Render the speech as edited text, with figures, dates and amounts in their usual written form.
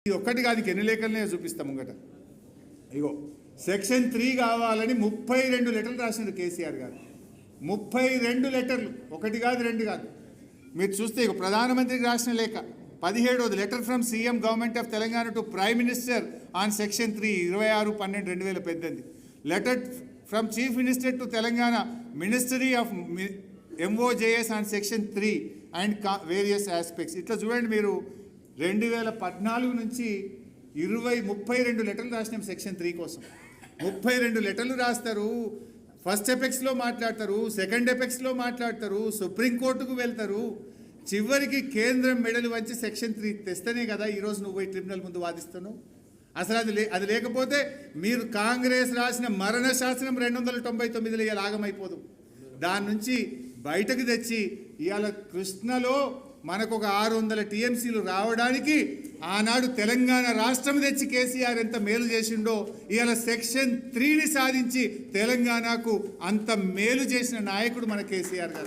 ఒక్కటి కాదు, ఎన్ని లేఖలనే చూపిస్తాం ముంగట. ఇగో సెక్షన్ 3 కావాలని 32 లెటర్లు రాసినారు కేసీఆర్ గారు. 32 లెటర్లు, ఒకటి కాదు రెండు కాదు. మీరు చూస్తే ఇక ప్రధానమంత్రికి రాసిన లేఖ 17వ letter from CM government of Telangana to prime minister on section 3 26/12/2018. Letter from chief minister to Telangana ministry of MOJS on section 3 and various aspects. ఇట్లా చూడండి, మీరు 2014 నుంచి 32 లెటర్లు రాసినాం సెక్షన్ 3 కోసం. 32 లెటర్లు రాస్తారు, ఫస్ట్ ఎపెక్స్లో మాట్లాడతారు, సెకండ్ ఎపెక్స్లో మాట్లాడతారు, సుప్రీంకోర్టుకు వెళ్తారు, చివరికి కేంద్రం మెడలు వంచి సెక్షన్ 3 తెస్తేనే కదా ఈరోజు నువ్వు పోయి ట్రిబ్యునల్ ముందు వాదిస్తున్నావు. అసలు అది లేకపోతే మీరు కాంగ్రెస్ రాసిన మరణ శాసనం 299లో ఇవాళ ఆగమైపోదు. దాని నుంచి బయటకు తెచ్చి ఇవాళ కృష్ణలో మనకు ఒక 600 టీఎంసీలు రావడానికి ఆనాడు తెలంగాణ రాష్ట్రం తెచ్చి కేసీఆర్ ఎంత మేలు చేసిండో, ఇవాళ సెక్షన్ 3ని సాధించి తెలంగాణకు అంత మేలు చేసిన నాయకుడు మన కేసీఆర్ గారు.